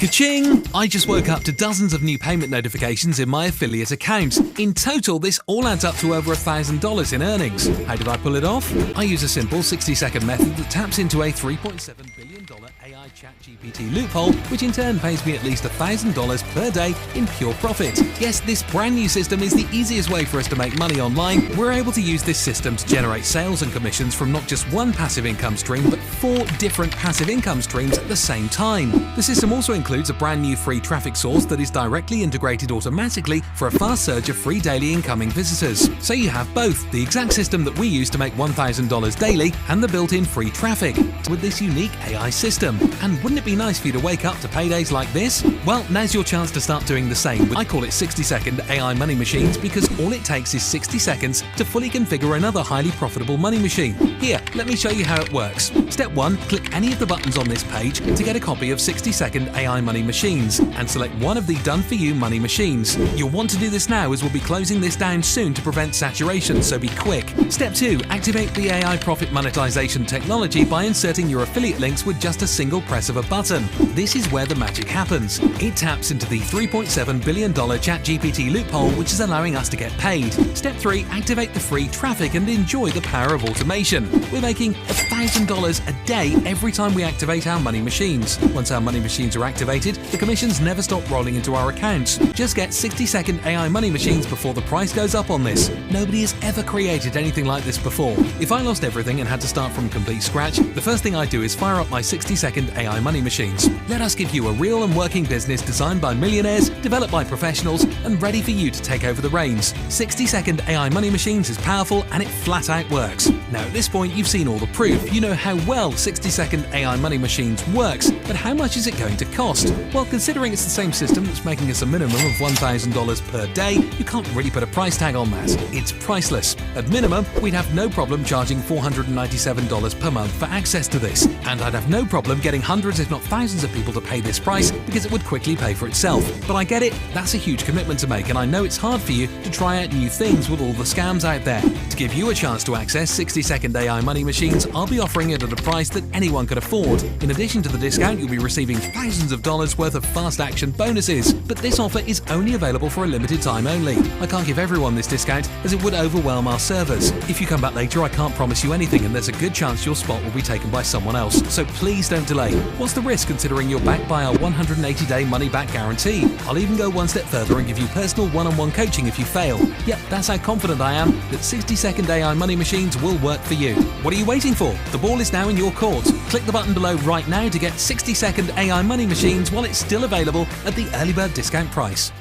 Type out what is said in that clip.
Ka-ching! I just woke up to dozens of new payment notifications in my affiliate account. In total, this all adds up to over $1,000 in earnings. How did I pull it off? I use a simple 60-second method that taps into a $3.7 billion AI chat GPT loophole, which in turn pays me at least $1,000 per day in pure profit. Yes, this brand new system is the easiest way for us to make money online. We're able to use this system to generate sales and commissions from not just one passive income stream, but 4 different passive income streams at the same time. The system also includes a brand new free traffic source that is directly integrated automatically for a fast surge of free daily incoming visitors. So you have both the exact system that we use to make $1,000 daily and the built-in free traffic with this unique AI system. And wouldn't it be nice for you to wake up to paydays like this? Well, now's your chance to start doing the same. I call it 60-second AI money machines because all it takes is 60 seconds to fully configure another highly profitable money machine. Here, let me show you how it works. Step 1, click any of the buttons on this page to get a copy of 60-second AI money machines and select one of the done-for-you money machines. You'll want to do this now as we'll be closing this down soon to prevent saturation, so be quick. Step 2, activate the AI profit monetization technology by inserting your affiliate links with just a single press of a button. This is where the magic happens. It taps into the $3.7 billion ChatGPT loophole, which is allowing us to get paid. Step 3, activate the free traffic and enjoy the power of automation. We're making $1,000 a day every time we activate our money machines. Once our money machines are activated, the commissions never stop rolling into our accounts. Just get 60-second AI money machines before the price goes up on this. Nobody has ever created anything like this before. If I lost everything and had to start from complete scratch, the first thing I do is fire up my 60-second AI money machines. Let us give you a real and working business designed by millionaires, developed by professionals, and ready for you to take over the reins. 60-second AI money machines is powerful and it flat out works. Now at this point you've seen all the proof. You know how well 60-second AI money machines works, but how much is it going to cost? Well, considering it's the same system that's making us a minimum of $1,000 per day, you can't really put a price tag on that. It's priceless. At minimum, we'd have no problem charging $497 per month for access to this, and I'd have no problem getting hundreds if not thousands of people to pay this price because it would quickly pay for itself. But I get it, that's a huge commitment to make, and I know it's hard for you to try out new things with all the scams out there. To give you a chance to access 60-second AI money machines, I'll be offering it at a price that anyone could afford. In addition to the discount, you'll be receiving thousands of dollars worth of fast action bonuses. But this offer is only available for a limited time only. I can't give everyone this discount as it would overwhelm our servers. If you come back later, I can't promise you anything, and there's a good chance your spot will be taken by someone else. So please don't delay. What's the risk considering you're backed by our 180-day money-back guarantee? I'll even go one step further and give you personal one-on-one coaching if you fail. Yep, that's how confident I am that 60-second AI money machines will work for you. What are you waiting for? The ball is now in your court. Click the button below right now to get 60-second AI money machines while it's still available at the early bird discount price.